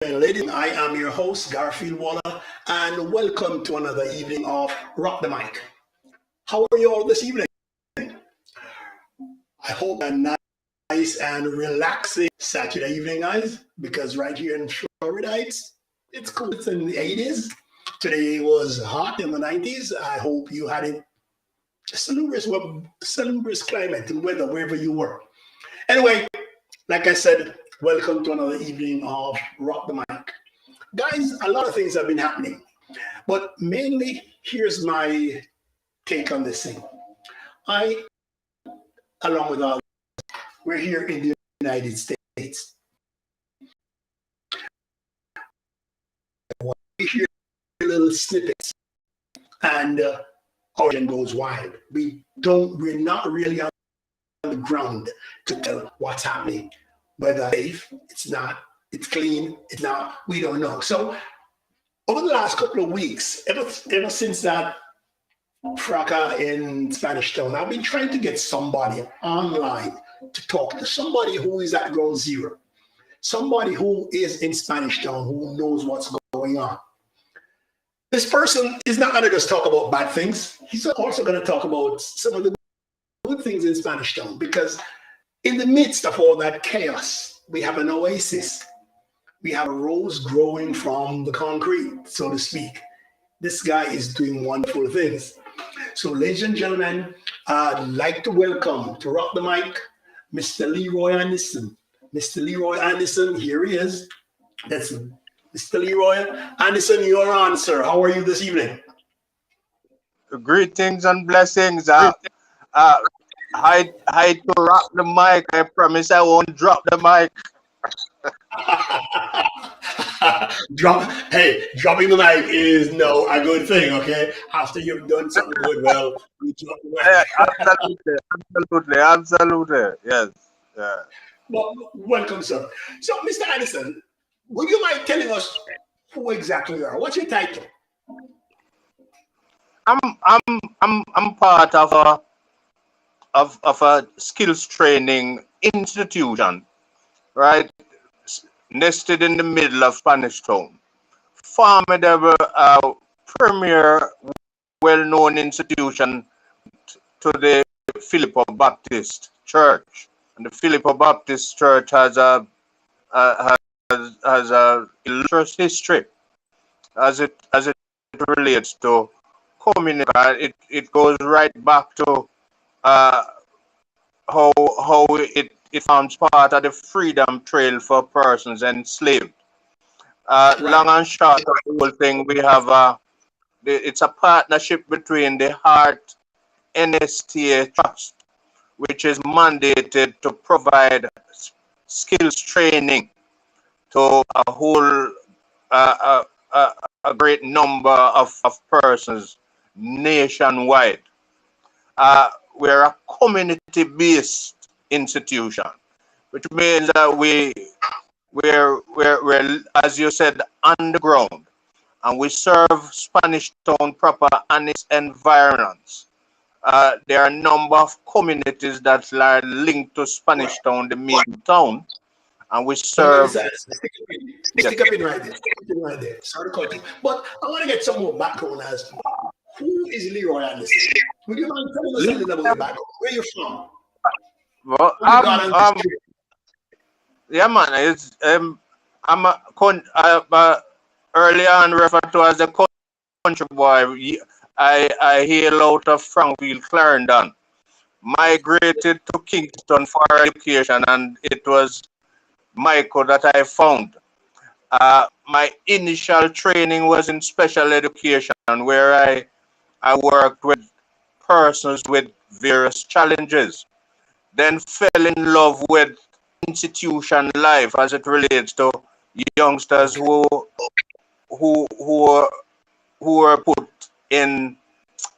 and ladies, I am your host, Garfield Waller, and welcome to another evening of Rock the Mic. How are you all this evening? I hope a nice and relaxing Saturday evening, guys, because right here in Florida, it's cool. It's in the 80s. Today was hot in the 90s. I hope you had a salubrious climate and weather wherever you were. Anyway, like I said, welcome to another evening of Rock the Mic. Guys, a lot of things have been happening, but mainly here's my take on this thing. I, along with others, we're here in the United States. We hear little snippets, and our gen goes wild. We're not really on the ground to tell what's happening. Whether it's safe, it's not, it's clean, it's not, we don't know. So over the last couple of weeks, ever since that fracas in Spanish Town, I've been trying to get somebody online to talk to somebody who is at ground zero, somebody who is in Spanish Town, who knows what's going on. This person is not going to just talk about bad things. He's also going to talk about some of the good things in Spanish Town, because in the midst of all that chaos, we have an oasis. We have a rose growing from the concrete, so to speak. This guy is doing wonderful things. So, ladies and gentlemen, I'd like to welcome to Rock the Mic, Mr. Leroy Anderson. Mr. Leroy Anderson, here he is. That's Mr. Leroy Anderson, you're on, sir. How are you this evening? Greetings and blessings. Hi to rock the mic. I promise I won't drop the mic. Dropping the mic is no a good thing, okay? After you've done something good, well, you drop the Yeah, mic. absolutely. Yes. Yeah. Well, welcome, sir. So, Mr. Anderson, would you mind telling us who exactly you are? What's your title? I'm part of a skills training institution, right? Nested in the middle of Spanish Town. Formidable, premier, well-known institution to the Filippo Baptist Church, and the Filippo Baptist Church uh, has a illustrious history as it relates to community. It goes right back to uh, how it forms part of the freedom trail for persons enslaved. Long Right. and short of the whole thing, we have it's a partnership between the Heart NSTA Trust, which is mandated to provide skills training to a whole uh, a, a great number of persons nationwide. We're a community-based institution, which means that we're, as you said, on the ground, and we serve Spanish Town proper and its environs. There are a number of communities that are linked to Spanish Town, the main town, and we No, no, serve. listen, Yes. stick up in right there. Stick up in right there. Sorry to cut you. But I want to get some more background as who is Leroy Anderson? Would you mind telling us a little about your background? Where you from? Well, How you got on this trip? yeah, man. I'm early on referred to as a country boy. I hail out of Frankville, Clarendon. Migrated to Kingston for education, and it was Michael that I found. My initial training was in special education, where I worked with persons with various challenges. Then fell in love with institution life as it relates to youngsters Okay. who who were put in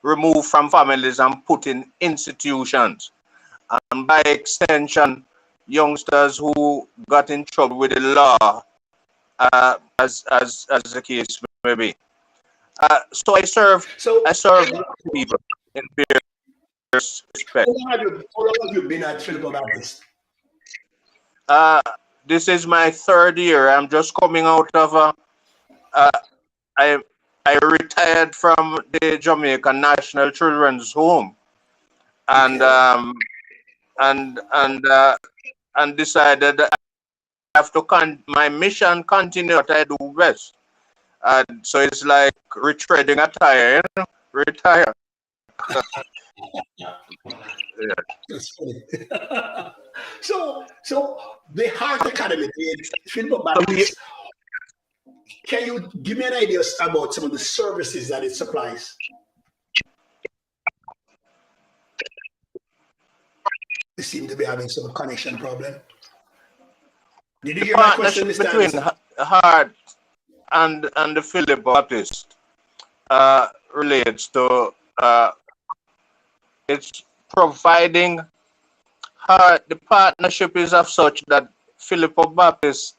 removed from families and put in institutions, and by extension youngsters who got in trouble with the law, as the case may be. So So I serve people in various respects. how long have you been at Philippa Baptist? Uh, this is my third year. I'm just coming out of uh, I I retired from the Jamaica National Children's Home, and Okay. and decided that I have to my mission continue what I do best. And so it's like retreading a tire, retire. Yeah. That's funny. So the Heart Academy, the Philip So we, Baptist, can you give me an idea about some of the services that it supplies? We seem to be having some connection problem. Did you the hear my question, partnership Mr. between Anderson? Heart and the Philip Baptist relates to it's providing Heart. The partnership is of such that Philip Baptist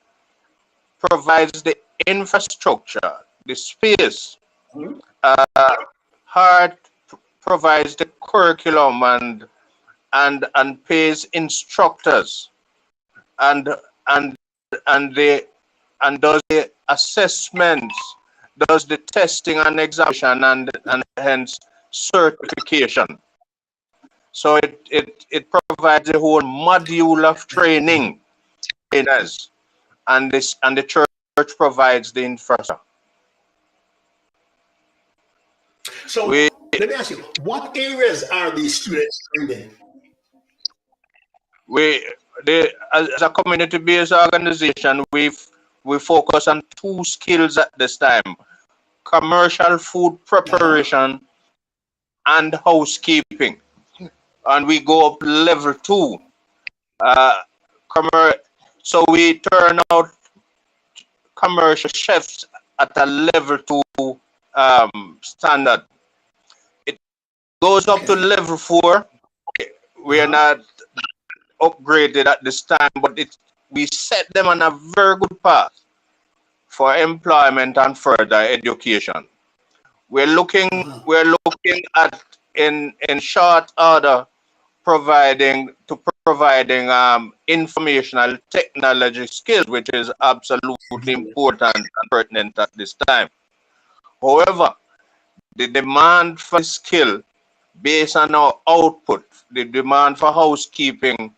provides the infrastructure, the space. Mhm. Heart provides the curriculum and pays instructors and and and the and does the assessments, does the testing and examination and hence certification. So it provides a whole module of training in us, and the church provides the infrastructure. We So let me ask you, what areas are these students in? we as a community-based organization, we focus on two skills at this time: commercial food Uh-huh. preparation and housekeeping. And we go up level two. Uh, commer- so we turn out commercial chefs at a level two standard. It goes up to Okay. level four. We are Uh-huh. not upgraded at this time, but we set them on a very good path for employment and further education. Uh-huh. We're looking at in short order providing informational technology skills, which is absolutely important and pertinent at this time. However, the demand for skill based on our output, the demand for housekeeping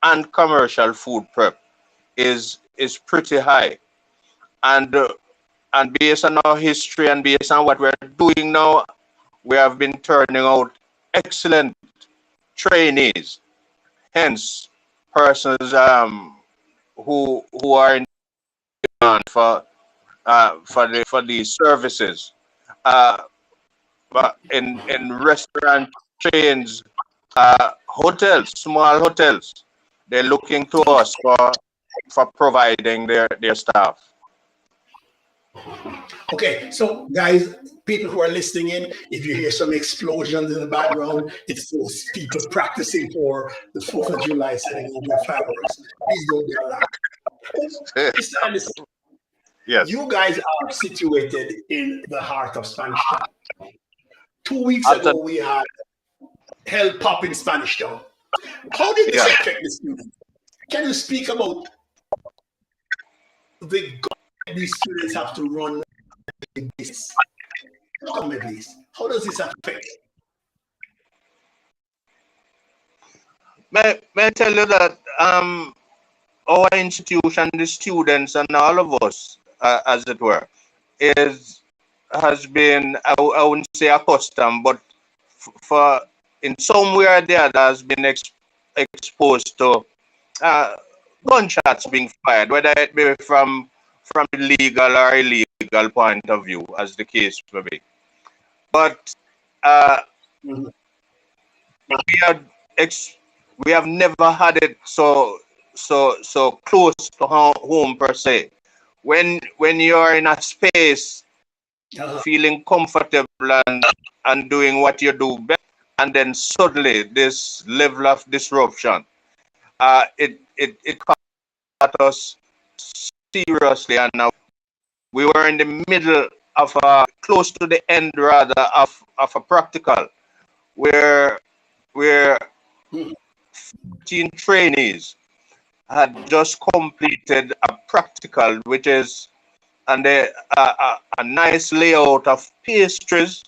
and commercial food prep is pretty high. And and based on our history and based on what we're doing now, we have been turning out excellent trainees. Hence, persons who are in demand for these services. Uh, but in restaurant chains, hotels, small hotels, they're looking to us for providing their staff. Okay, so guys, people who are listening in, if you hear some explosions in the background, it's those people practicing for the 4th of July setting off their fireworks. Please don't be alarmed. Mr. Anderson, Yes, you guys are situated in the heart of Spanish Town. 2 weeks after ago, we had hell pop in Spanish Town. How did this yeah. affect the students? Can you speak about the God these students have to run this? Tell me, please. How does this affect? May I tell you that our institution, the students, and all of us, as it were, is has been I wouldn't say accustomed, but for in some way or the other has been exposed to uh, gunshots being fired, whether it be from legal or illegal point of view, as the case may be. But uh, Mhm. we have ex- we have never had it so close to home per se. When you're in a space Uh-huh. feeling comfortable and doing what you do best, and then suddenly this level of disruption, it caught us seriously, and we were in the middle of close to the end rather of a practical where 15 trainees had just completed a practical, which is and a nice layout of pastries,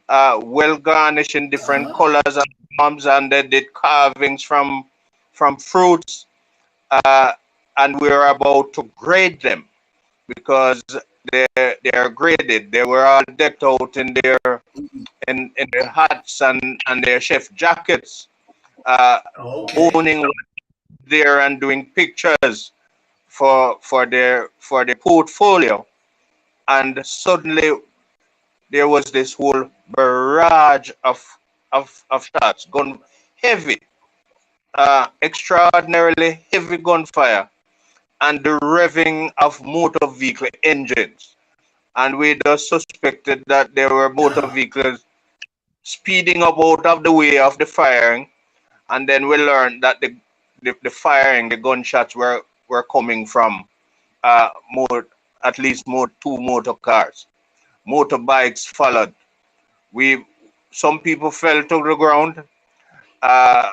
well garnished in different colors and forms, and they did carvings from fruits, uh, and we were about to grade them because they are graded. They were all decked out in in their hats and their chef jackets, uh, Okay. owning there and doing pictures for their portfolio. And suddenly there was this whole barrage of shots, gun heavy, extraordinarily heavy gunfire, and the revving of motor vehicle engines. And we just suspected that there were motor vehicles speeding up out of the way of the firing. And then we learned that the firing, the gunshots were coming from more, at least more two motor cars. Motorbikes followed. We Some people fell to the ground. Uh,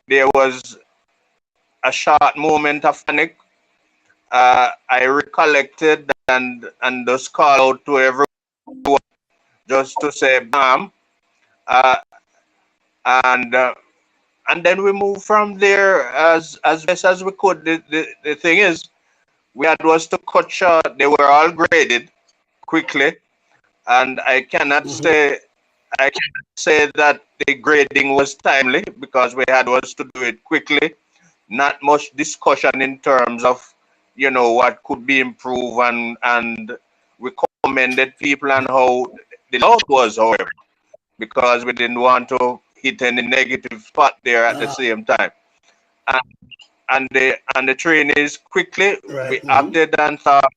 there was a short moment of panic. I recollected and just call out to everyone just to say bam, uh, and and then we moved from there as best as we could. The thing is, we had was to cut short. They were all graded quickly, and I cannot say that the grading was timely because we had was to do it quickly. Not much discussion in terms of what could be improved, and we commended people on how the layout was, however, because we didn't want to hit any negative spot there at the same time. And, and the trainees quickly Right. we acted and thought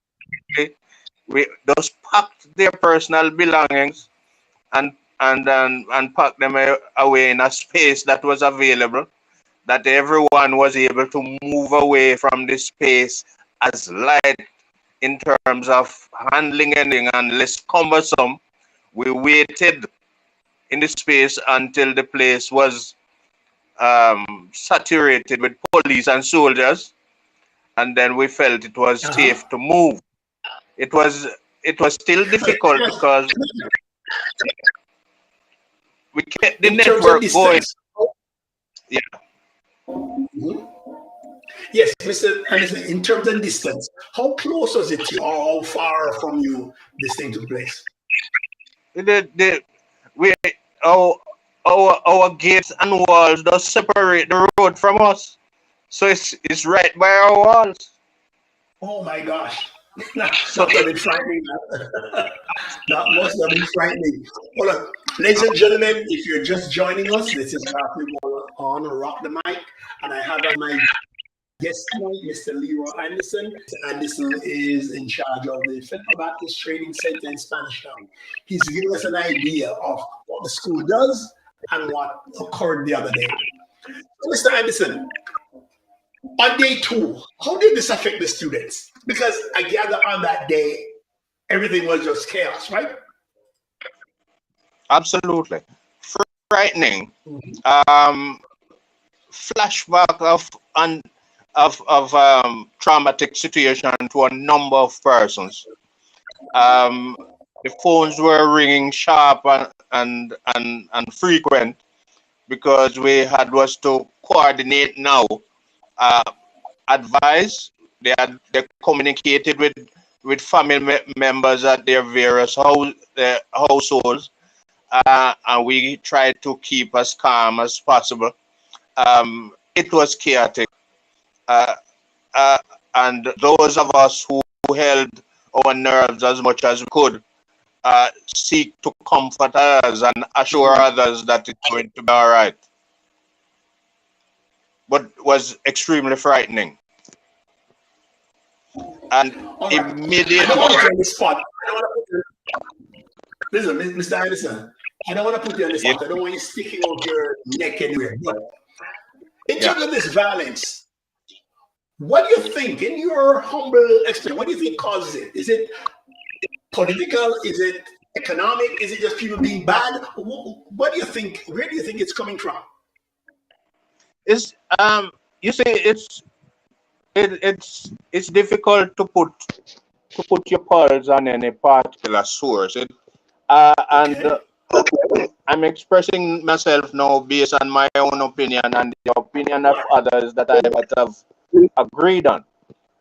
quickly. We just packed their personal belongings and packed them away in a space that was available, that everyone was able to move away from the space as light in terms of handling anything and less cumbersome. We waited in the space until the place was saturated with police and soldiers, and then we felt it was safe to move. It was it was still difficult because we kept the In terms of network going. distance. Yeah, Mhm. Yes, Mr. Anderson, in terms of distance, how close was it to you, or how far from you this thing took place? the we our our gates and walls don't separate the road from us, so it's right by our walls. Oh my gosh. So That's a bit frightening. That must have been frightening. Hold on. Ladies and gentlemen, if you're just joining us, this is Rapid on Rock the Mic, and I have as my guest tonight, Mr. Leroy Anderson. Mr. Anderson is in charge of the Federal Baptist Training Center in Spanish Town. He's giving us an idea of what the school does and what occurred the other day. So, Mr. Anderson, on day two, how did this affect the students? Because I gather on that day, everything was just chaos, right? absolutely frightening. Mhm. Um, Flashback of traumatic situation to a number of persons. Um, the phones were ringing sharp and frequent because we had was to coordinate now. Uh, Advise. They communicated with family members at their various households, and we tried to keep as calm as possible. It was chaotic, uh, uh, and those of us who held our nerves as much as we could seek to comfort others and assure others that it's going to be all right, but was extremely frightening. And All right. I don't immediately, want to put you on the spot. I don't want to put you, listen, Mr. Anderson, I don't want to put you on the yeah, spot. I don't want you sticking out your neck anywhere. But in yeah. terms of this violence, what do you think, in your humble experience, what do you think causes it? Is it political? Is it economic? Is it just people being bad? What do you think? Where do you think it's coming from? It's you see, it's it's difficult to put your pulse on any particular source. And Okay. I'm expressing myself now based on my own opinion and the opinion of others that I might have agreed on.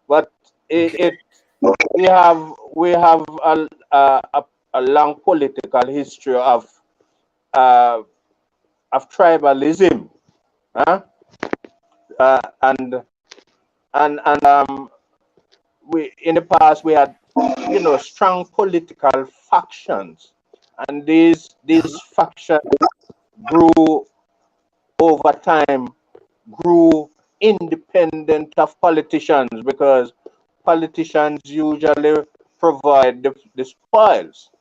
But Okay. it we have a long political history uh, of tribalism, huh? And we in the past we had strong political factions, and these Uh-huh. factions grew over time, grew independent of politicians, because politicians usually provide the spoils.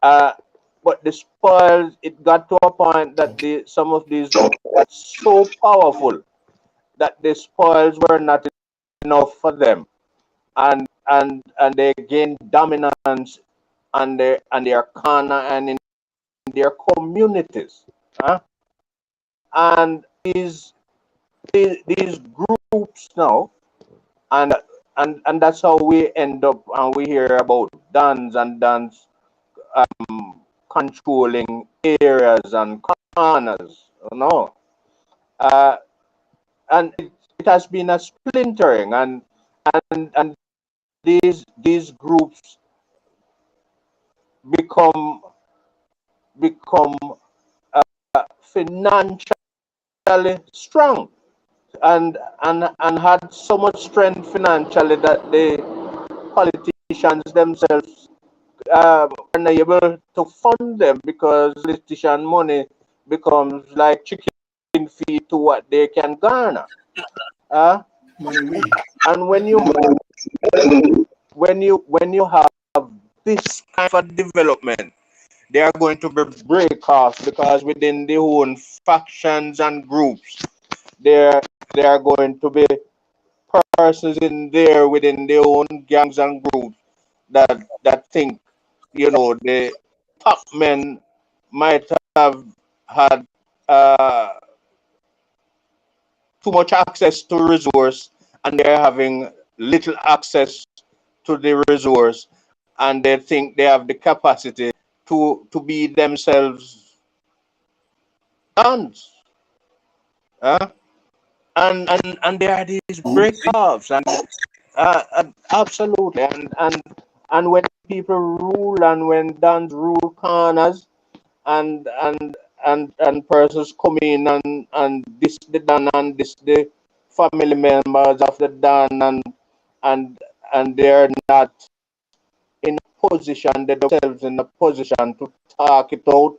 Uh, but the spoils, it got to a point that some of these groups got so powerful that the spoils were not enough for them, and they gained dominance on their corner and in their communities. Huh? And these groups now, and and that's how we end up, and we hear about dons controlling areas and corners, uh, and it has been a splintering, and these groups become financially strong, and had so much strength financially that the politicians themselves are not able to fund them, because politician money becomes like chicken feed to what they can garner. Uh, Money we. and when you have this kind of development, they are going to be break off, because within their own factions and groups, there there are going to be persons in there within their own gangs and groups that think the top men might have had uh, too much access to resource, and they're having little access to the resource, and they think they have the capacity to be themselves dons. Huh? And there are these breakoffs, and absolutely, and when people rule, and when dons rule corners, and persons come in, and this the don, and this the family members of the don, and they're not in a position, they themselves in a position to talk it out.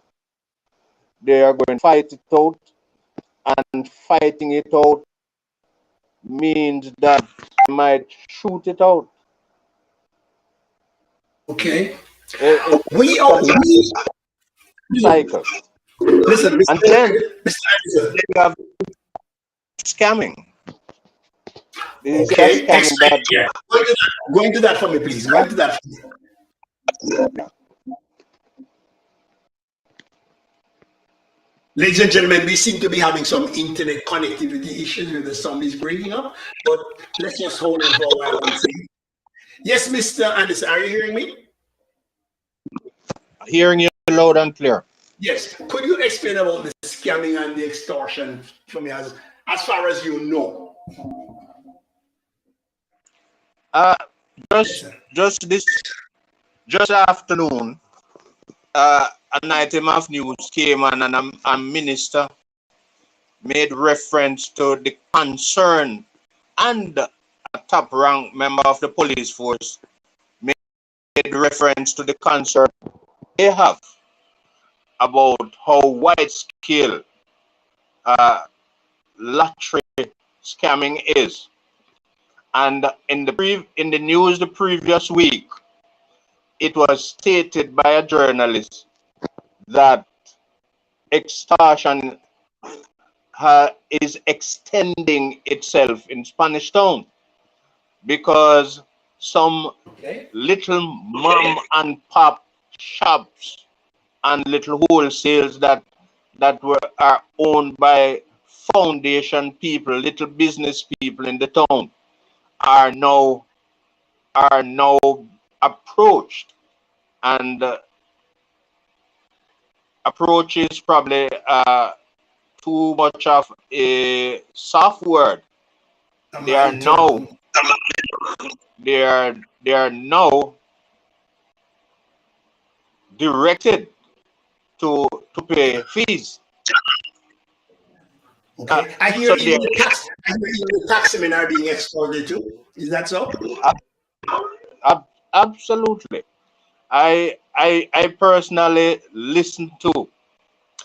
They are going to fight it out, and fighting it out means that they might shoot it out. Okay. We It's are a we cycle. listen, And then Mr. Anderson. you have scamming. This is a Okay. scamming Explain. that, Yeah. Go into that for me, please. Go into that for me. Ladies and gentlemen, we seem to be having some internet connectivity issues with the sound is breaking up, but let's just hold on for a while and see. Yes, Mr. Anderson, are you hearing me? hearing you loud and clear. Yes. Could you explain about the scamming and the extortion for me as far as you know? Uh, Yes, just sir. just this just afternoon, an item of news came on, and a minister made reference to the concern, and a top rank member of the police force made reference to the concern they have about how wide scale uh, lottery scamming is. And in the news the previous week, it was stated by a journalist that extortion is extending itself in Spanish Town, because some Okay. little mom and pop shops and little wholesales are owned by foundation people, little business people in the town, are now are now approached, and approach is probably too much of a soft word. A They are mild now term. they are now directed to pay fees. Uh, Okay. I hear so they even the tax. I hear even the taxmen are being extorted too. Is that so? absolutely. I personally listened to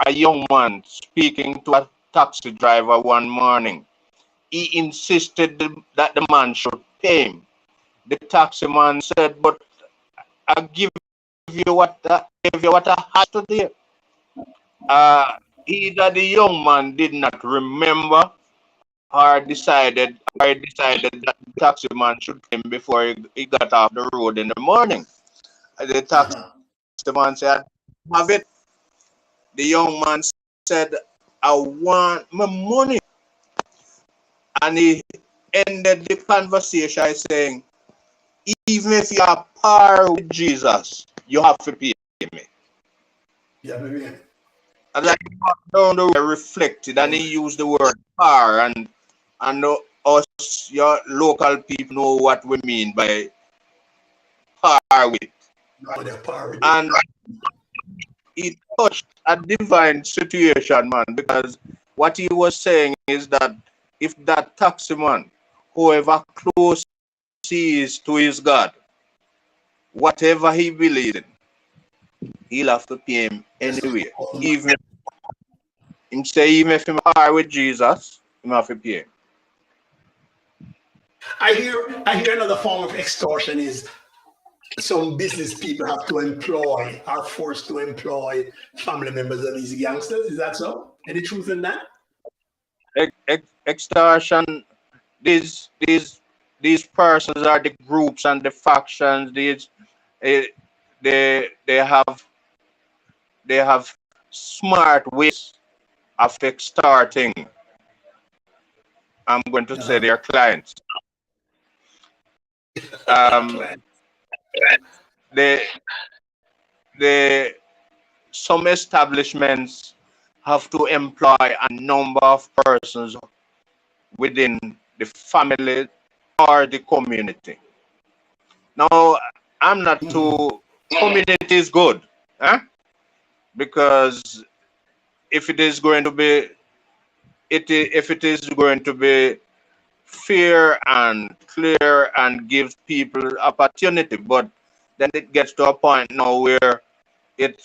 a young man speaking to a taxi driver one morning. He insisted that the man should pay him. The taxi man said, "But I give you what I had today." Either the young man did not remember or decided that the taxi man should pay him before he got off the road in the morning. The taxi Uh-huh. man said, "Have it." The young man said, "I want my money." And he ended the conversation by saying, "Even if you are par with Jesus, you have to pay me." Yeah, maybe. And like down the road, I reflected and he used the word par, and us, your local people, know what we mean by par with. Oh, they're power with it. And it touched a divine situation, man, because what he was saying is that if that taxi man, whoever close he is to his God, whatever he believes in, he'll have to pay him Yes. anyway. Even if him are with Jesus, him have to pay him. I hear another form of extortion is some business people have to employ, are forced to employ family members of these gangsters. Is that so? Any truth in that? Extortion, these persons are the groups and the factions. Eh, they have smart ways of extorting. I'm going to say Uh-huh. their clients. Um, Right. they they some establishments have to employ a number of persons within the family or the community. Now, I'm not Mhm. too. Community is good, huh? Because if it is going to be if it is going to be fair and clear and gives people opportunity, but then it gets to a point now where it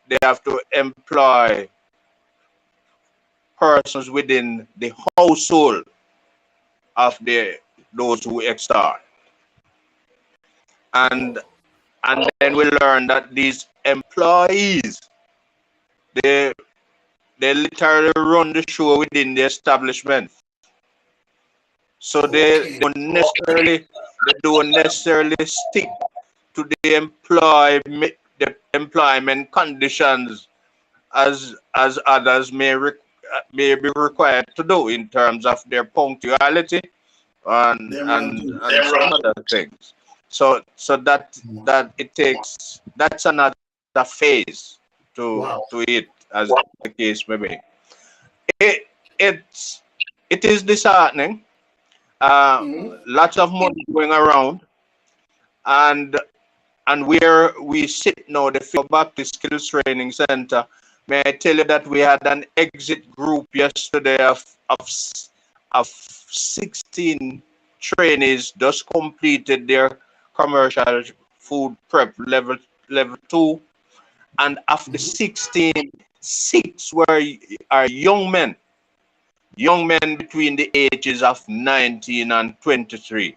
they have to employ persons within the household of those who extort, and Oh, then we learn that these employees, they they literally run the show within the establishment. So okay. they don't necessarily stick to the employment conditions as others may be required to do in terms of their punctuality and Them run and too. and some other things. So that it takes that's another phase Wow. to it, as the case may be. It it's it is disheartening. Mhm. Lots of money going around, and where we sit now, the Field Baptist Skills Training Center. May I tell you that we had an exit group yesterday of 16 trainees just completed their commercial food prep level 2, and of the Mhm. 16, 6 are young men between the ages of 19 and 23,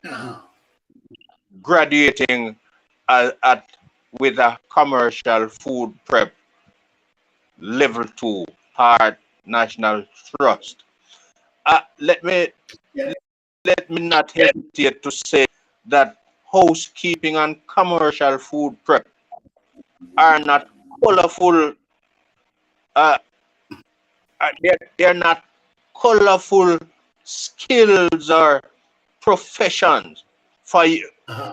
Uh-huh. graduating at with a commercial food prep level 2 part national trust. Uh, let me Yeah. let me not hesitate to say that housekeeping and commercial food prep are not colorful. Uh, they're not colorful skills or professions for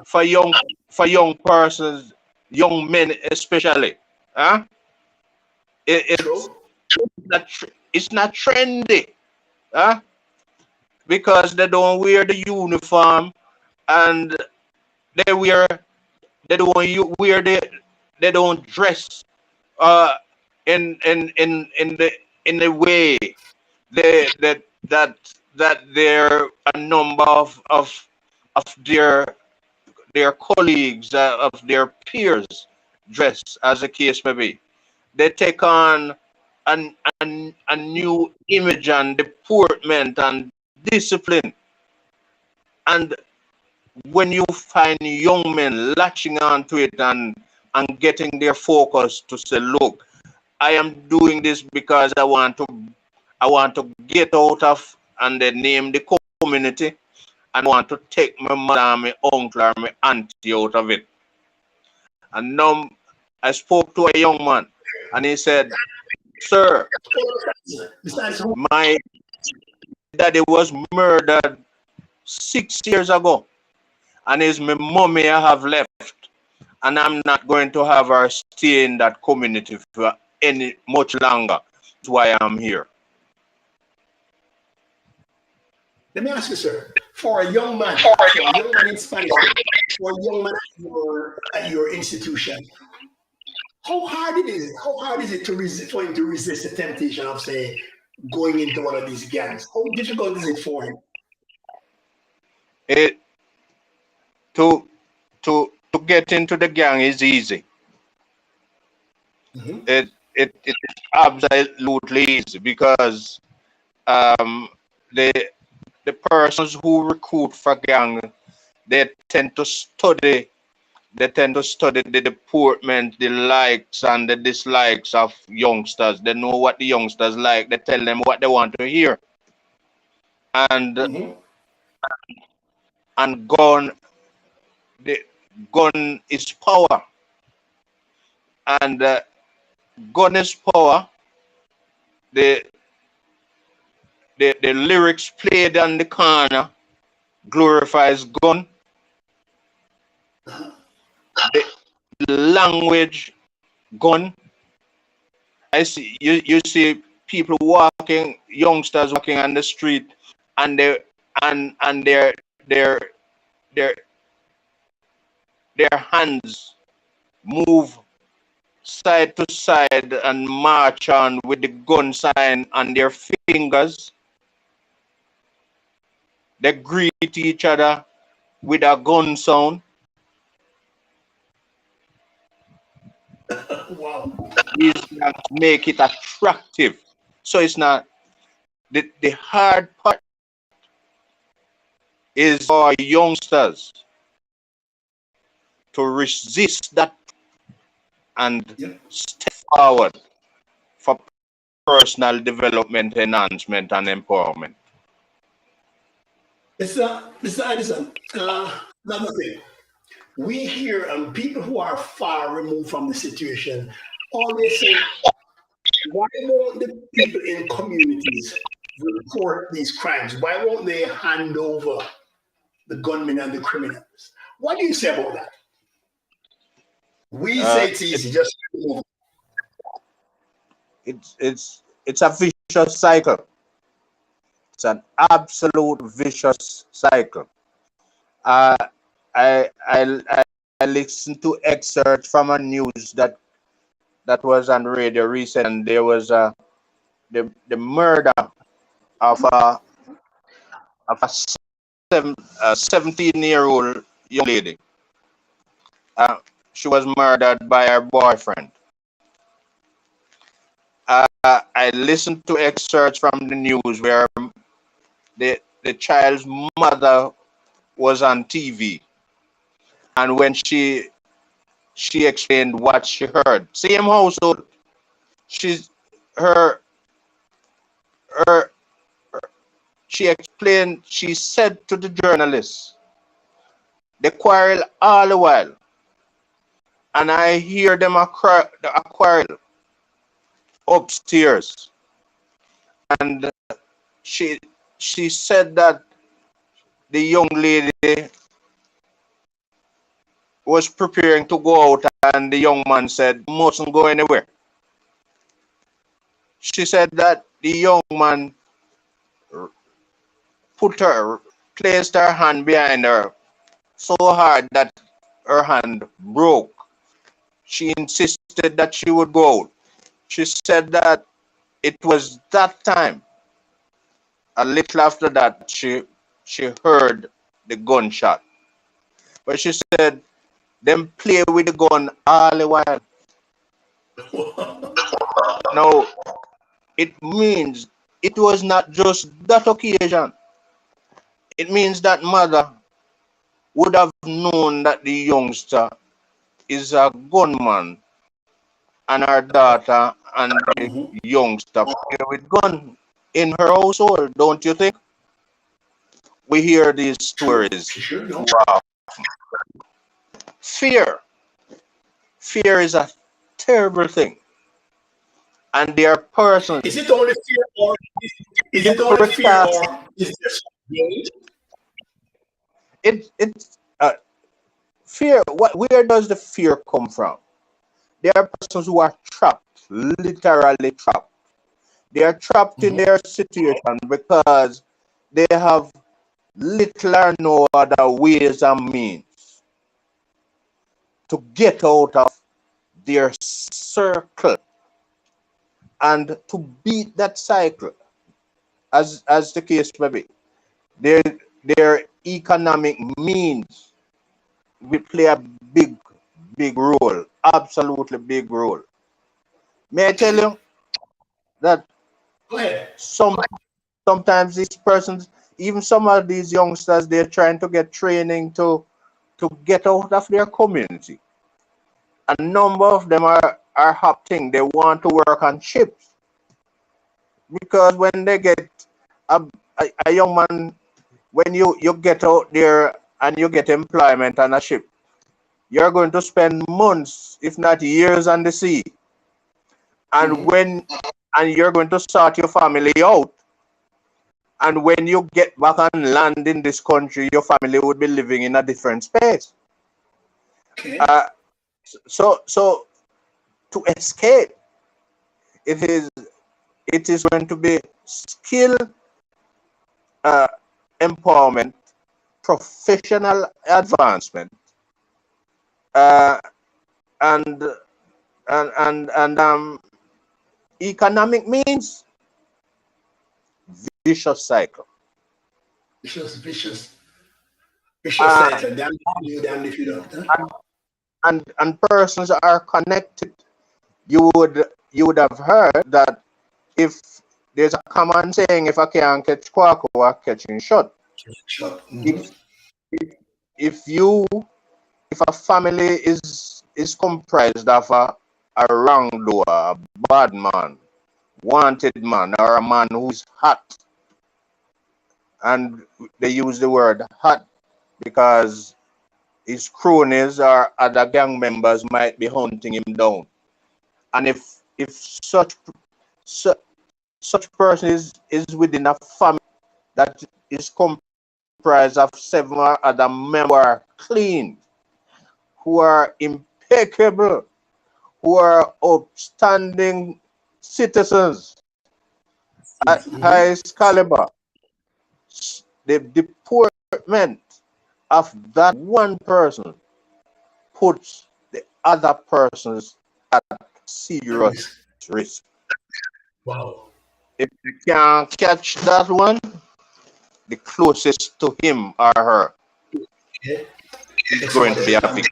for young for young persons, young men especially. Huh? It's True. it's not trendy. Huh? Because they don't wear the uniform and they wear they don't wear they don't dress uh in the way that that there a number of their colleagues, of their peers dress, as the case may be. They take on a new image and deportment and discipline. And when you find young men latching onto it and getting their focus to say, look, I am doing this because I want to get out of, and they name the community, and want to take my mother and my uncle or my auntie out of it. And now I spoke to a young man and he said, sir, Besides, my daddy was murdered 6 years ago, and it's my mommy I have left, and I'm not going to have her stay in that community for any much longer. That's why I'm here. let me ask you, sir, for a young man in Spanish, for a young man at your institution, how hard is it to resist, for him to resist the temptation of, say, going into one of these gangs? How difficult is it for him? It to to get into the gang is easy. Mhm. It is absolutely easy because um the the persons who recruit for gang, they tend to study the deportment, the likes and the dislikes of youngsters. They know what the youngsters like. They tell them what they want to hear. And Mhm. and the gun is power, and gun is power. The, the lyrics played on the corner glorifies gun. The language gun. I see you see people walking, youngsters walking on the street, and they and their their their hands move side to side and march on with the gun sign on their fingers. They greet each other with a gun sound. Wow. These things make it attractive. So it's not the hard part is for youngsters to resist that and Yep. step forward for personal development, enhancement, and empowerment. Mr. Addison, another thing. We hear people who are far removed from the situation always say, why won't the people in communities report these crimes? Why won't they hand over the gunmen and the criminals? What do you say about that? We Uh, say it's it, easy, just remove. it's a vicious cycle. It's an absolute vicious cycle. Uh, I, I I listened to excerpts from a news that was on radio recent, and there was the murder of a 17-year-old young lady. Uh, she was murdered by her boyfriend. I listened to excerpts from the news where the child's mother was on TV, and when she explained what she heard, same household, she's her her she explained, she said to the journalist, they quarrel all the while, and I hear them a quarrel upstairs, and she she said that the young lady was preparing to go out, and the young man said, mustn't go anywhere. She said that the young man placed her hand behind her so hard that her hand broke. She insisted that she would go out. She said that it was that time, a little after that, she heard the gunshot. But she said, them play with the gun all the while. Now, it means it was not just that occasion. It means that mother would have known that the youngster is a gunman, and her daughter and the youngster play with gun in her household, don't you think? We hear these True. stories. Sure, no. Wow. Fear. Fear is a terrible thing. And there are persons. Is it only fear, or is it only fear, or is there something? It's fear. Where does the fear come from? There are persons who are trapped, literally trapped. They are trapped in their situation because they have little or no other ways and means to get out of their circle and to beat that cycle, as the case may be. Their economic means will play a big role, absolutely big role. May I tell you that Go ahead. sometimes these persons, even some of these youngsters, they're trying to get training to get out of their community. A number of them are opting, they want to work on ships, because when they get a young man, when you get out there and you get employment on a ship, you're going to spend months, if not years, on the sea. And you're going to start your family out. And when you get back on land in this country, your family would be living in a different space. Okay. So to escape, it is going to be skill empowerment, professional advancement, uh, and economic means. Vicious cycle. Vicious Uh, cycle. Damn if you do, damn if you don't. Huh? and persons are connected. You would have heard that if there's a common saying, if I can't catch quack, I catch him shot. Sure. If if you if a family is comprised of a wrongdoer, a bad man, wanted man, or a man who's hot, and they use the word hot because his cronies or other gang members might be hunting him down. And if such person is within a family that is comprised of 7 other members who are clean, who are impeccable, who are upstanding citizens at highest caliber, the deportment of that one person puts the other persons at serious risk. Wow. If you can't catch that one, the closest to him or her Okay. is going to be a victim.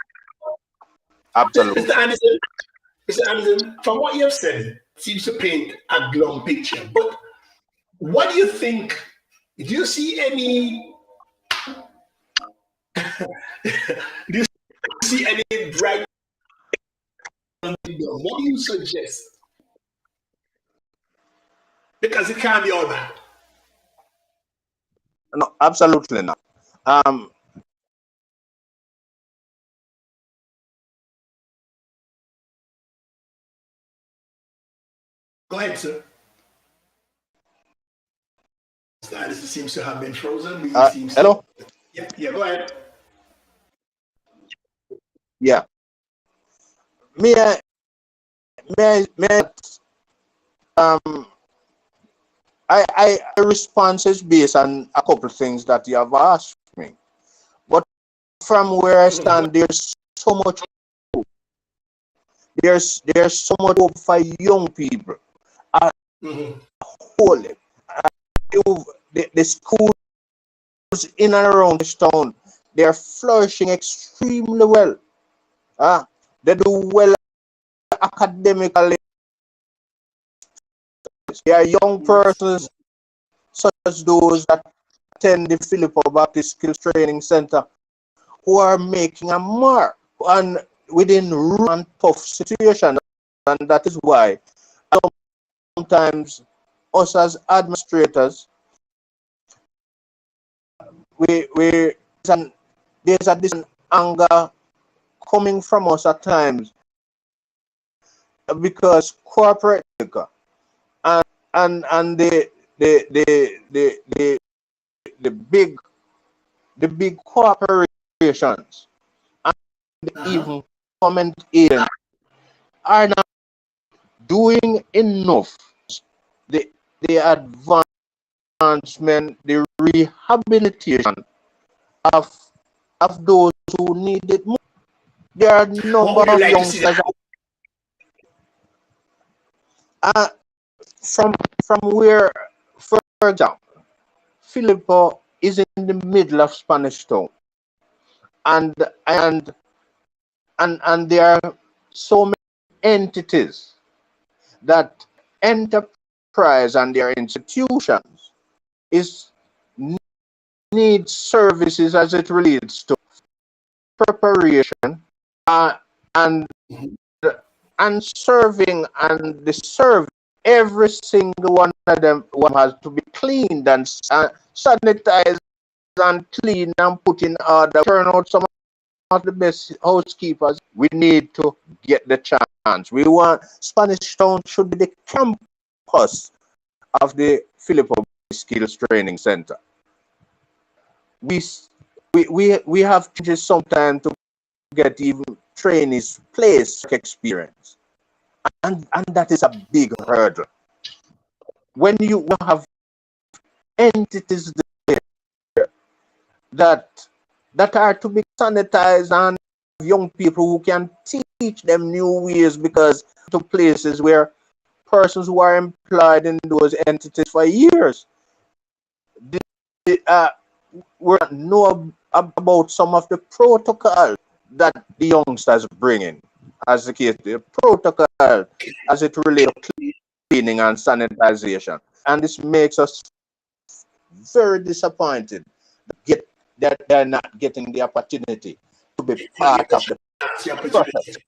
Absolutely. Mr. Anderson, from what you have said, it seems to paint a glum picture. But what do you think? Do you see any? Do you see any bright? What do you suggest? Because it can't be all that. No, absolutely not. Go ahead, sir. Mr. Anderson seems to have been frozen. Hello? Yeah, go ahead. Yeah. May I, um, response is based on a couple of things that you have asked me. But from where I stand, there's so much hope. There's so much hope for young people. Mm-hmm. Whole, the schools in and around this town, they're flourishing extremely well. Uh, they do well academically. There are young Yes. persons such as those that attend the Philippo Baptist Skills Training Center who are making a mark and within rude and tough situations. And that is why sometimes us as administrators, we there's a this anger coming from us at times because corporate and and the big corporations and Uh-huh. even government agents are not doing enough. The advancement, the rehabilitation of those who need it more. There are a What number would you of like to see that? youngsters uh, from where, for example, Filippo is in the middle of Spanish Town, and there are so many entities that enterprise and their institutions is need services as it relates to preparation uh, and Mhm. serving and the serve. Every single one of them one has to be cleaned and sanitized and clean and put in order. Turn out some of the best housekeepers. We need to get the chance. We want Spanish Town should be the campus of the Filippo Skills Training Center. We we have changes sometimes to get even trainees place experience, and that is a big hurdle. When you have entities that are to be sanitized and young people who can teach them new ways because to places where persons who are employed in those entities for years uh, we know about some of the protocol that the youngsters bring in as the case the protocol as it relates to cleaning and sanitization, and this makes us very disappointed that they're not getting the opportunity to be Not get part the of the chance, the process. opportunity.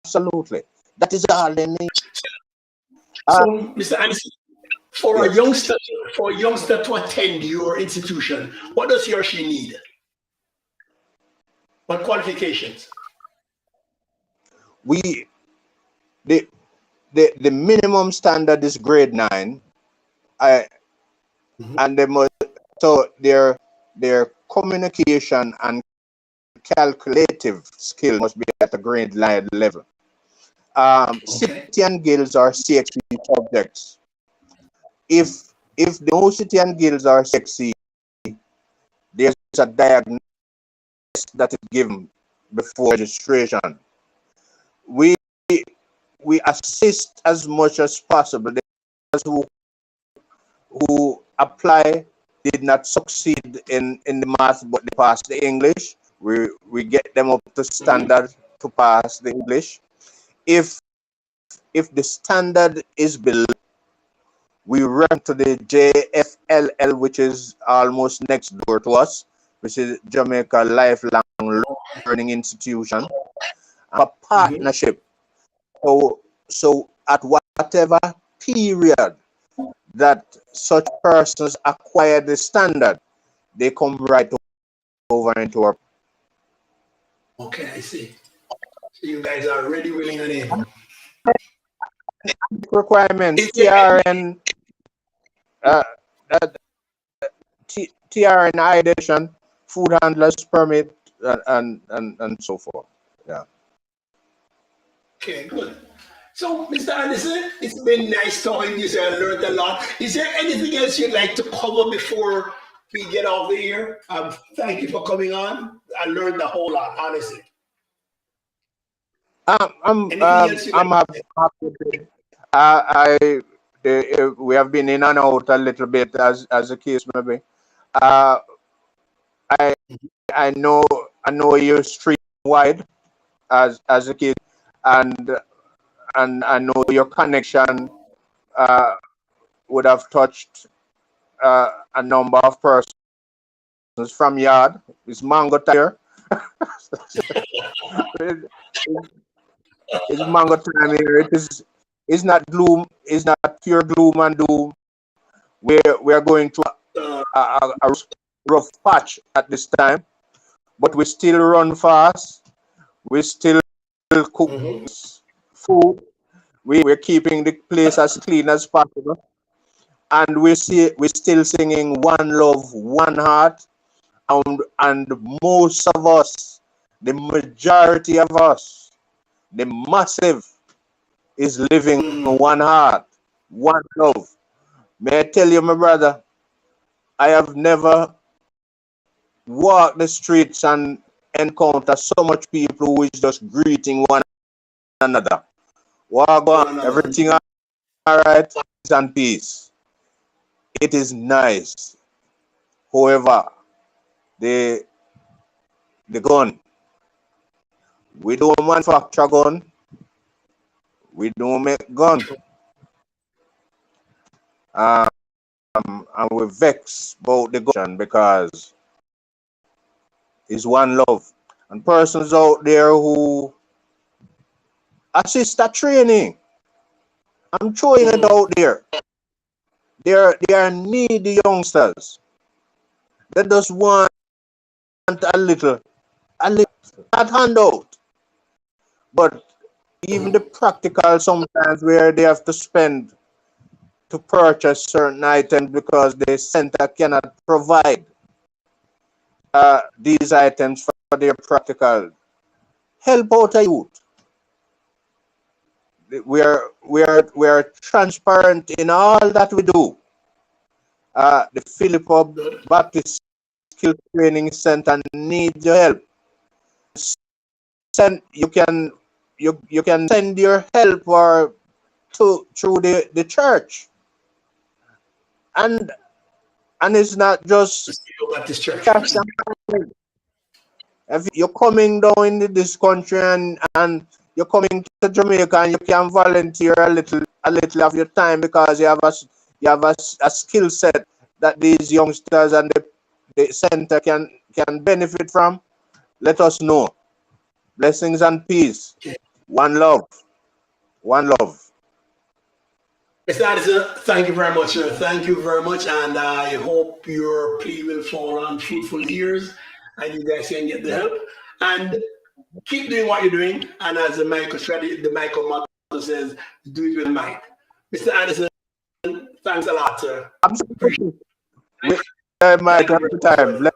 Absolutely. That is all they need. Uh, So, Mr. Anderson, for a yes. youngster to attend your institution, what does he or she need? What qualifications? We the the minimum standard is grade 9. I Mhm. and they must so their communication and calculative skill must be at a grade 9 level. Okay. City and guilds are CXC subjects. If the no city and guilds are CXC, there's a diagnosis that is given before registration. We we assist as much as possible. Those who apply did not succeed in the math, but they passed the English. We get them up to Mhm. standard to pass the English. If the standard is below, we run to the JFLL, which is almost next door to us, which is Jamaica Lifelong Learning Institution, a Mhm. partnership. So at whatever period that such persons acquire the standard, they come right over into our Okay, I see. So you guys are ready, willing, and able. requirements. Is there any? TRN, uh, uh, TRN identification, food handlers permit, and so forth. Yeah. Okay, good. So, Mr. Anderson, it's been nice talking to you, sir. I learned a lot. Is there anything else you'd like to cover before we get off the air? Thank you for coming on. I learned a whole lot, honestly. Anything else you'd like I'm to say? happy. I we have been in and out a little bit as the case may be. Uh, I I know you're street wide as a kid, and I know your connection uh, would have touched a number of persons from yard. It's mango time here. It's mango time here. It's not gloom. It's not pure gloom and doom. We are going through Uh, a rough patch at this time, but we still run fast. We still cook mhm. food. We're keeping the place as clean as possible, and we're still singing one love, one heart, and most of us, the majority of us, the massive is living one heart, one love. May I tell you, my brother, I have never walked the streets and encounter so much people who is just greeting one another. Walk on, One another. everything all right, and peace. It is nice. However, the the gun, we don't manufacture gun, we don't make gun. Um, and we vex about the gun because it's one love. And persons out there who assist at training, I'm throwing it Mhm. out there. They are needy youngsters. They just want a little, not handout. But even the practical sometimes where they have to spend to purchase certain items because the center cannot provide these items for their practical. Help out a youth. We are transparent in all that we do. The Philippo Good. Baptist Skill Training Center needs your help. Send you can send your help or to through the church, and it's not just The Steel Baptist Church. cash and money. If you're coming down in this country and you're coming to Jamaica and you can volunteer a little of your time because you have a skill set that these youngsters and the center can benefit from, let us know. Blessings and peace. Okay. One love. One love. Mr. Addison, thank you very much, sir. Thank you very much. And I hope your plea will fall on fruitful ears and you guys can get the Yeah. help. And keep doing what you're doing. And as the Michael motto says, do it with might. Mr. Addison, thanks a lot, sir. Appreciate Absolutely. it. We might Thank you have very the much, time. sir.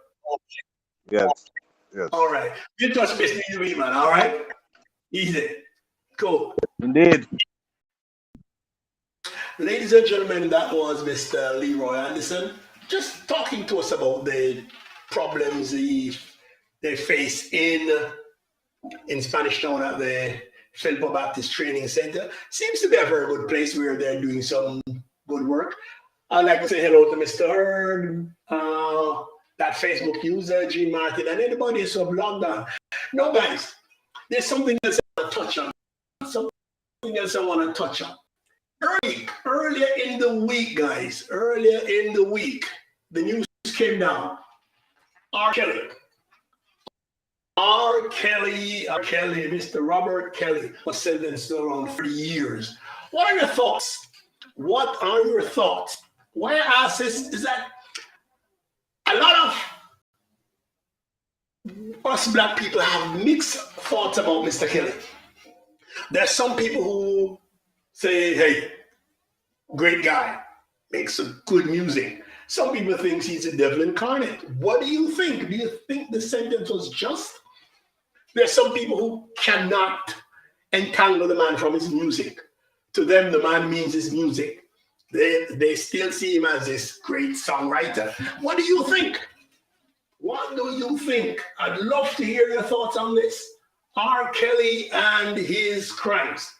Yes. Yes. All right. You touch base with me, man. All right. Easy. Cool. Indeed. Ladies and gentlemen, that was Mr. Leroy Anderson just talking to us about the problems they face in Spanish Town at the Philippo Baptist Training Center. Seems to be a very good place where they're doing some good work. I'd like to say hello to Mr. Hearn, that Facebook user, G Martin, and anybody who's logged on. No, guys, there's something else I want to touch on. Something else I want to touch on. Earlier in the week, guys, earlier in the week, the news came down. R. Kelly, Mr. Robert Kelly was sentenced to around 30 years. What are your thoughts? What are your thoughts? Why I ask this is that a lot of us black people have mixed thoughts about Mr. Kelly. There's some people who say, hey, great guy, makes some good music. Some people think he's the devil incarnate. What do you think? Do you think the sentence was just? There are some people who cannot entangle the man from his music. To them, the man means his music. They still see him as this great songwriter. What do you think? What do you think? I'd love to hear your thoughts on this. R. Kelly and his crimes.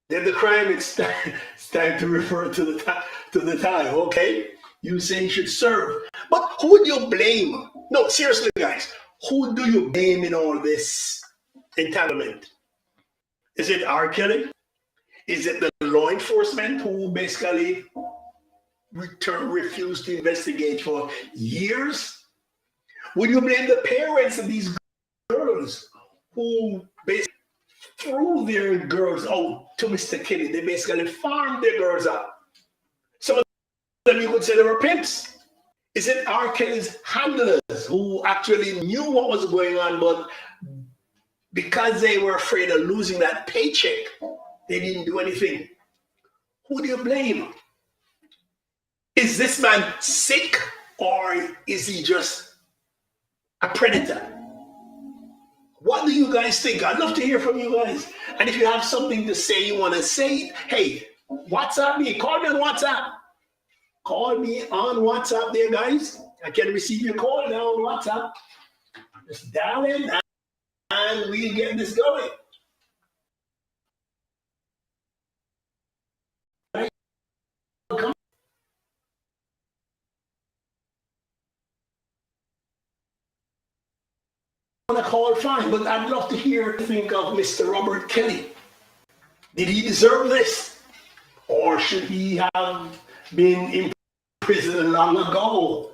Then the crime, it's time to refer to the time, okay? You say you should serve. But who do you blame? No, seriously, guys. Who do you blame in all this entanglement? Is it R. Kelly? Is it the law enforcement who basically refused to investigate for years? Would you blame the parents of these girls who basically threw their girls out to Mr. Kelly? They basically farmed their girls out. Some of them you could say they were pimps. Is it R. Kelly's handlers who actually knew what was going on, but because they were afraid of losing that paycheck, they didn't do anything? Who do you blame? Is this man sick, or is he just a predator? What do you guys think? I'd love to hear from you guys. And if you have something to say, you want to say it, hey, WhatsApp me. Call me on WhatsApp. Call me on WhatsApp there, guys. I can receive your call now on WhatsApp. Just dial in and we'll get this going. A call, fine, but I'd love to hear think of Mr. Robert Kelly. Did he deserve this, or should he have been in prison long ago?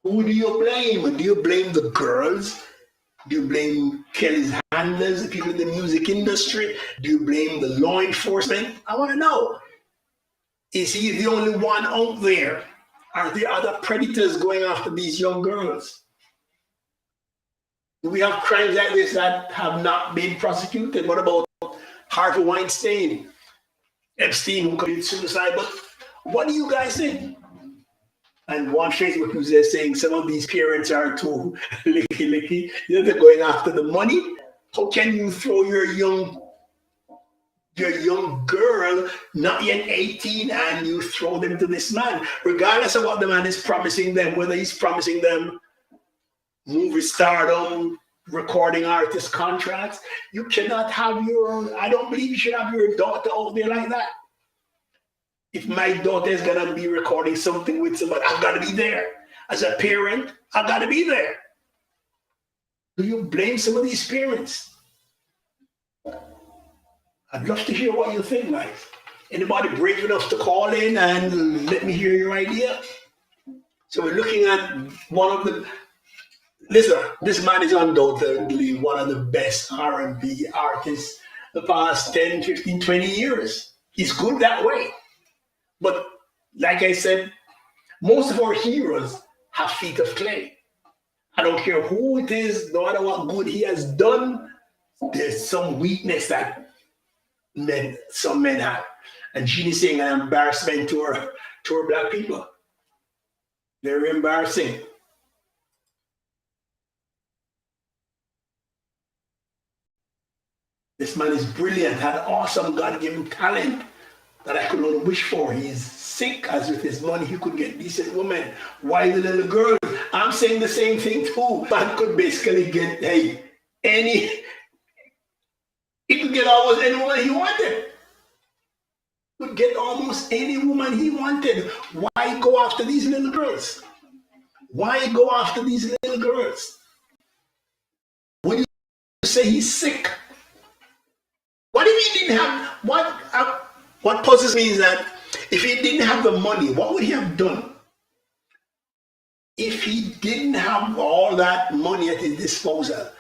Who do you blame? Do you blame the girls? Do you blame Kelly's handlers, the people in the music industry? Do you blame the law enforcement? I want to know. Is he the only one out there? Are there other predators going after these young girls? Do we have crimes like this that have not been prosecuted? What about Harvey Weinstein, Epstein, who committed suicide? But what do you guys think? And one Facebook user is saying some of these parents are too licky. You know, they're going after the money. How can you throw your young girl, not yet 18, and you throw them to this man, regardless of what the man is promising them, whether he's promising them movie stardom, recording artist contracts? You cannot have I don't believe you should have your daughter out there like that. If my daughter is going to be recording something with somebody, I've got to be there. As a parent, I've got to be there. Do you blame some of these parents? I'd love to hear what you think, guys. Anybody brave enough to call in and let me hear your idea? So we're looking at one of the... Listen, this man is undoubtedly one of the best R&B artists the past 10, 15, 20 years. He's good that way. But like I said, most of our heroes have feet of clay. I don't care who it is, no matter what good he has done, there's some weakness that some men have. And Jeannie's saying an embarrassment to our black people. Very embarrassing. This man is brilliant, had awesome God-given talent that I could only wish for. He's sick, as with his money he could get decent women. Why the little girl? I'm saying the same thing too. Man could basically get, he could get almost any woman he wanted. Could get almost any woman he wanted. Why go after these little girls? Why go after these little girls? When you say he's sick, what if he didn't have, what puzzles me is that if he didn't have the money, what would he have done? If he didn't have all that money at his disposal,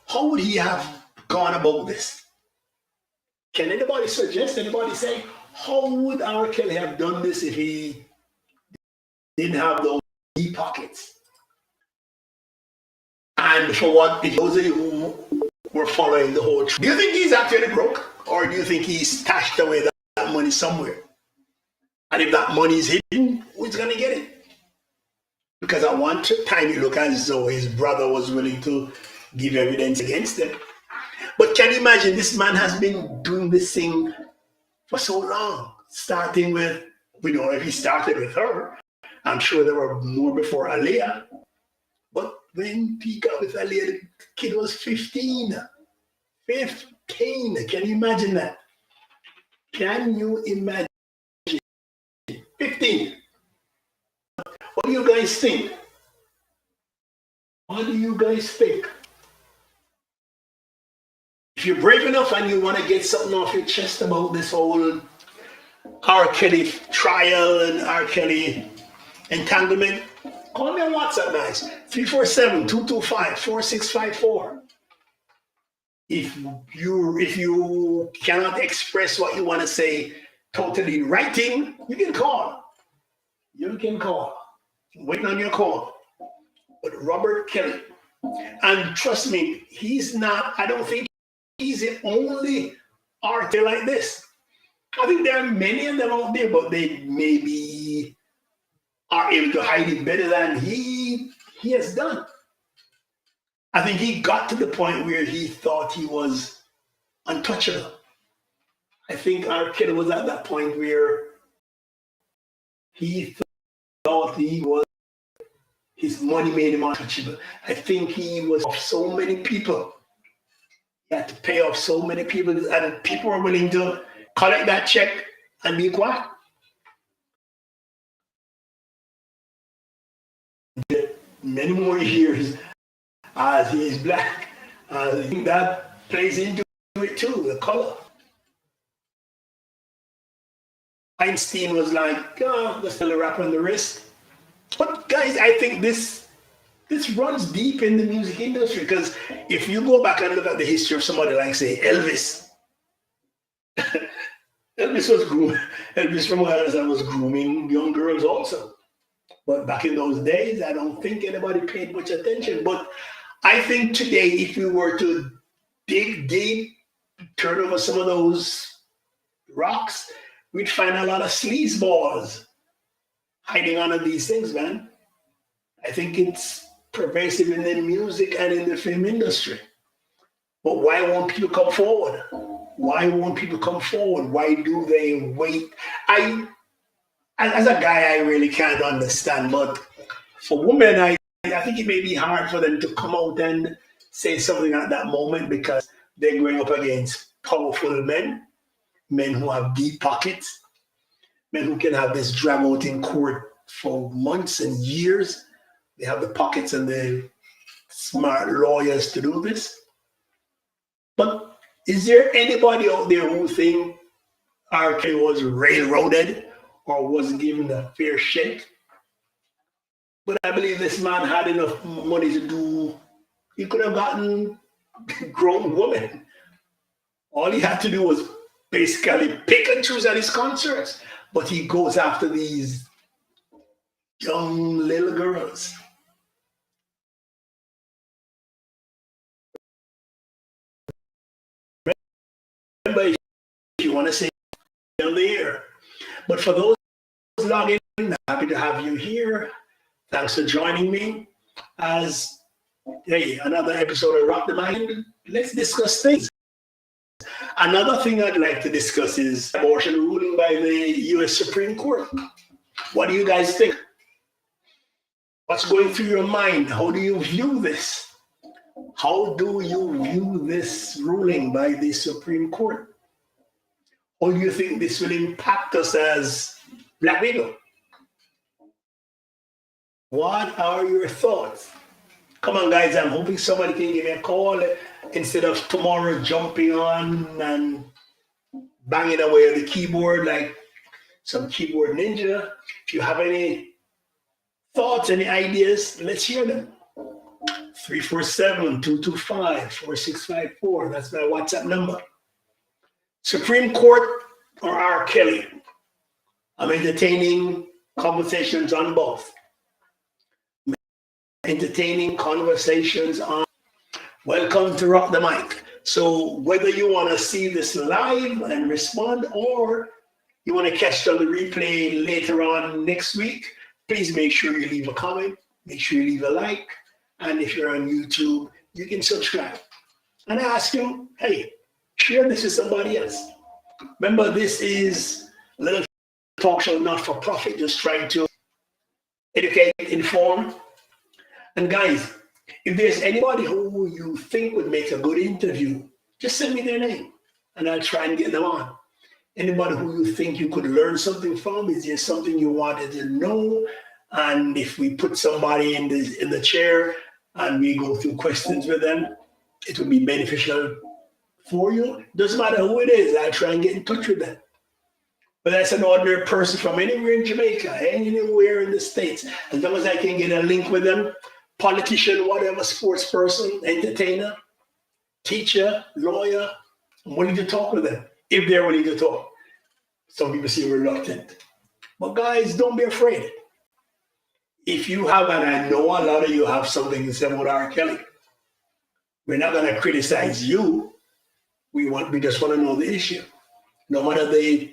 how would he have gone about this? Can anybody suggest, anybody say, how would R. Kelly have done this if he didn't have those deep pockets? And for what, if those of you who were following the whole truth, do you think he's actually broke? Or do you think he stashed away that money somewhere? And if that money is hidden, he's going to get it. Because at one time it looked as though his brother was willing to give evidence against him. But can you imagine, this man has been doing this thing for so long, starting with, we don't know if he started with her. I'm sure there were more before Aliyah. But when he got with Aliyah, the kid was 15. 15. Can you imagine that? Can you imagine? 15. What do you guys think? What do you guys think? If you're brave enough and you want to get something off your chest about this whole R. Kelly trial and R. Kelly entanglement, call me on WhatsApp, guys. 347-225-4654. If you cannot express what you want to say totally in writing, you can call. You can call. I'm waiting on your call. But Robert Kelly, and trust me, he's not, I don't think he's the only artist like this. I think there are many of them out there, but they maybe are able to hide it better than he has done. I think he got to the point where he thought he was untouchable. I think R. Kelly was at that point where he thought his money made him untouchable. I think he was off so many people. He had to pay off so many people, and people were willing to collect that check and be quiet. Many more years as he is black. I think that plays into it too, the color. Einstein was like, oh, there's still a rap on the wrist. But guys, I think this runs deep in the music industry, because if you go back and look at the history of somebody like, say, Elvis, Elvis was grooming. Elvis, from what I understand, was grooming young girls also. But back in those days, I don't think anybody paid much attention. But I think today, if we were to dig deep, turn over some of those rocks, we'd find a lot of sleazeballs hiding under these things, man. I think it's pervasive in the music and in the film industry. But why won't people come forward? Why won't people come forward? Why do they wait? As a guy, I really can't understand. But for women, I think it may be hard for them to come out and say something at that moment, because they're going up against powerful men who have deep pockets, men who can have this drag out in court for months and years. They have the pockets and the smart lawyers to do this. But is there anybody out there who think R. Kelly was railroaded or wasn't given a fair shake? But I believe this man had enough money to do, he could have gotten a grown woman. All he had to do was basically pick and choose at his concerts. But he goes after these young little girls. Remember, if you want to say on the air. But for those logging in, happy to have you here. Thanks for joining me as another episode of Rock the Mind. Let's discuss things. Another thing I'd like to discuss is abortion ruling by the U.S. Supreme Court. What do you guys think? What's going through your mind? How do you view this? How do you view this ruling by the Supreme Court? How do you think this will impact us as Black people? What are your thoughts? Come on, guys, I'm hoping somebody can give me a call instead of tomorrow jumping on and banging away on the keyboard like some keyboard ninja. If you have any thoughts, any ideas, let's hear them. 347-225-4654. That's my WhatsApp number. Supreme Court or R. Kelly? I'm entertaining conversations on both. Entertaining conversations on. Welcome to Rock the Mic. So whether you want to see this live and respond, or you want to catch it on the replay later on next week, please make sure you leave a comment, make sure you leave a like, and if you're on YouTube, you can subscribe. And I ask you, hey, share this with somebody else. Remember, this is a little talk show, not for profit, just trying to educate, inform. And guys, if there's anybody who you think would make a good interview, just send me their name and I'll try and get them on. Anybody who you think you could learn something from, is there something you wanted to know? And if we put somebody in the chair and we go through questions with them, it would be beneficial for you. Doesn't matter who it is, I'll try and get in touch with them. But that's an ordinary person from anywhere in Jamaica, anywhere in the States. As long as I can get a link with them, politician, whatever, sports person, entertainer, teacher, lawyer, I'm willing to talk with them if they're willing to talk. Some people seem reluctant. But guys, don't be afraid. If you have, and I know a lot of you have something to say about R. Kelly, we're not going to criticize you. We just want to know the issue. No matter the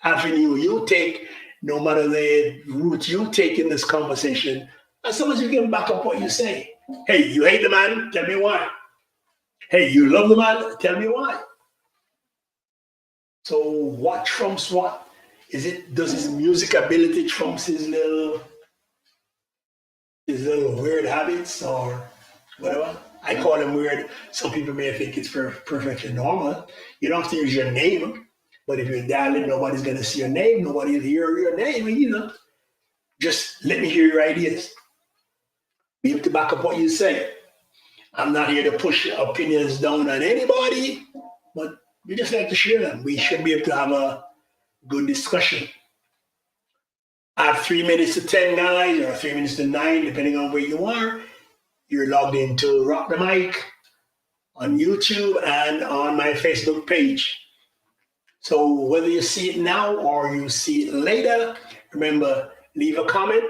avenue you take, no matter the route you take in this conversation, as long as you can back up what you say. Hey, you hate the man? Tell me why. Hey, you love the man? Tell me why. So what trumps what? Does his music ability trumps his little weird habits or whatever? I call them weird. Some people may think it's perfectly normal. You don't have to use your name, but if you're dialing, nobody's going to see your name. Nobody will hear your name. Just let me hear your ideas. We have to back up what you say. I'm not here to push opinions down on anybody, but we just like to share them. We should be able to have a good discussion. At 3 minutes to 10, guys, or 3 minutes to 9, depending on where you are, you're logged into Rock the Mic on YouTube and on my Facebook page. So whether you see it now or you see it later, remember, leave a comment.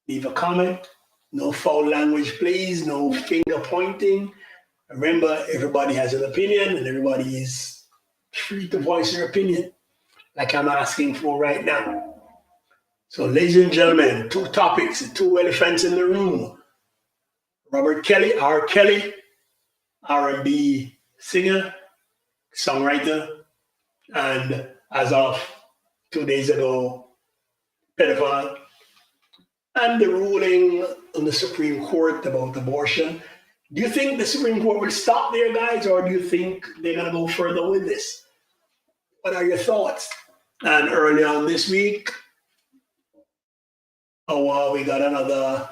Leave a comment. No foul language, please. No finger pointing. Remember, everybody has an opinion and everybody is free to voice their opinion, like I'm asking for right now. So, ladies and gentlemen, 2 topics, 2 elephants in the room. Robert Kelly, R. Kelly, R&B singer, songwriter, and as of 2 days ago, pedophile. And the ruling on the Supreme Court about abortion. Do you think the Supreme Court will stop there, guys, or do you think they're going to go further with this? What are your thoughts? And early on this week, we got another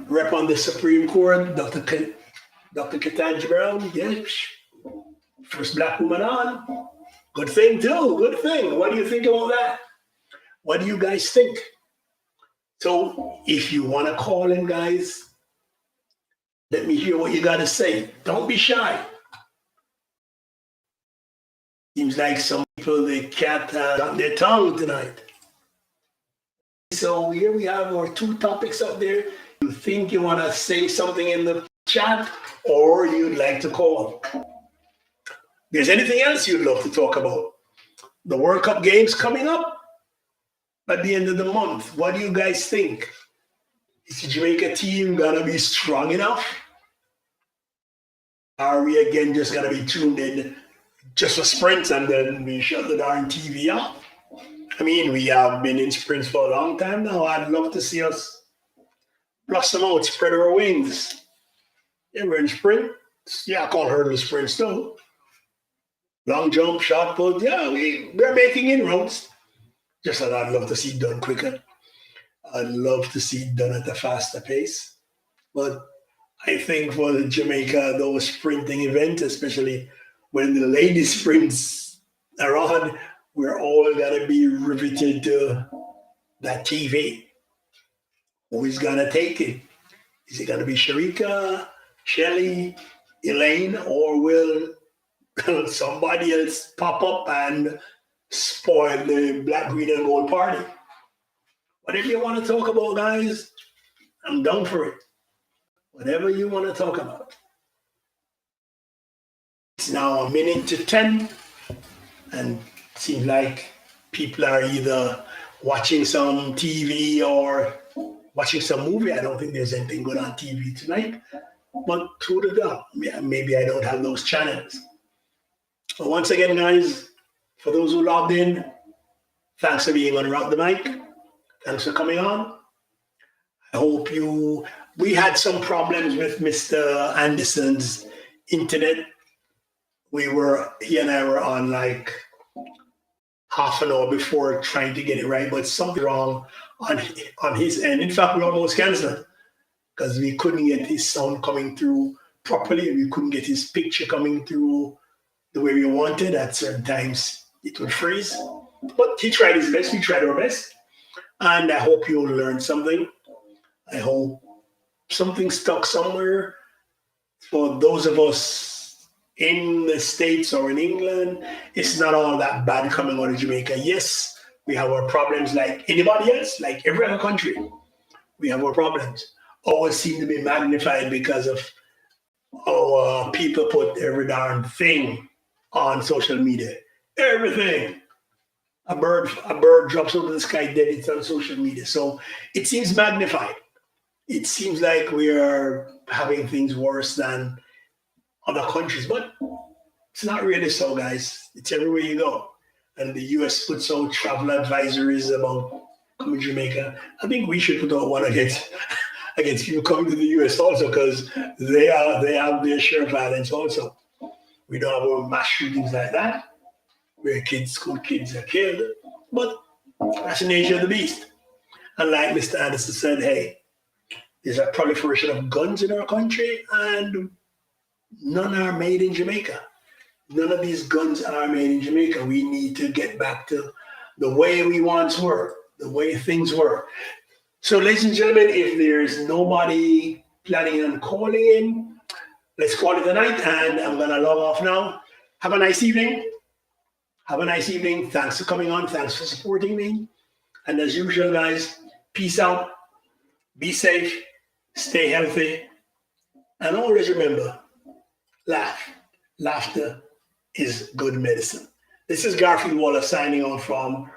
rep on the Supreme Court, Dr. Ketanji Brown. Yes, first black woman on. Good thing, too. Good thing. What do you think about that? What do you guys think? So if you want to call in, guys, let me hear what you got to say. Don't be shy. Seems like some people, they can't on their tongue tonight. So here we have our 2 topics up there. You think you want to say something in the chat or you'd like to call. If there's anything else you'd love to talk about. The World Cup games coming up at the end of the month. What do you guys think? Is the Jamaica team going to be strong enough? Are we again just going to be tuned in just for sprints and then we shut the darn TV off? I mean, we have been in sprints for a long time now. I'd love to see us blossom out, spread our wings. Yeah, we're in sprint. Yeah, I call hurdle sprints too. Long jump, shot put. Yeah, we're making inroads. Just that I'd love to see it done quicker. I'd love to see it done at a faster pace. But I think for the Jamaica, those sprinting events, especially when the ladies sprints are on, we're all going to be riveted to that TV. Who is going to take it? Is it going to be Sharika, Shelly, Elaine, or will somebody else pop up and spoil the black, green, and gold party? Whatever you want to talk about, guys, I'm down for it. Whatever you want to talk about. It's now 1:10, and it seems like people are either watching some TV or watching some movie. I don't think there's anything good on TV tonight. But who the hell? Yeah, maybe I don't have those channels. But once again, guys, for those who logged in, thanks for being on Rock the Mic. Thanks for coming on. I hope you. We had some problems with Mr. Anderson's internet. He and I were on like half an hour before trying to get it right, but something wrong on his end. In fact, we almost canceled because we couldn't get his sound coming through properly. We couldn't get his picture coming through the way we wanted. At certain times, it would freeze. But he tried his best. We tried our best. And I hope you'll learn something. I hope something stuck somewhere for those of us in the States or in England. It's not all that bad coming out of Jamaica. Yes, we have our problems like anybody else, like every other country. We have our problems. Always seem to be magnified because of how people put every darn thing on social media. Everything. A bird drops out of the sky dead, it's on social media. So it seems magnified. It seems like we are having things worse than other countries, but it's not really so, guys. It's everywhere you go. And the US puts out travel advisories about coming to Jamaica. I think we should put out one against people coming to the US also, because they have their share of violence also. We don't have our mass shootings like that, where school kids are killed, but that's the nature of the beast. And like Mr. Anderson said, hey, there's a proliferation of guns in our country, and none are made in Jamaica. None of these guns are made in Jamaica. We need to get back to the way we once were, the way things were. So, ladies and gentlemen, if there's nobody planning on calling in, let's call it a night, and I'm going to log off now. Have a nice evening. Have a nice evening. Thanks for coming on. Thanks for supporting me. And as usual, guys, peace out. Be safe. Stay healthy. And always remember, laugh. Laughter is good medicine. This is Garfield Waller signing on from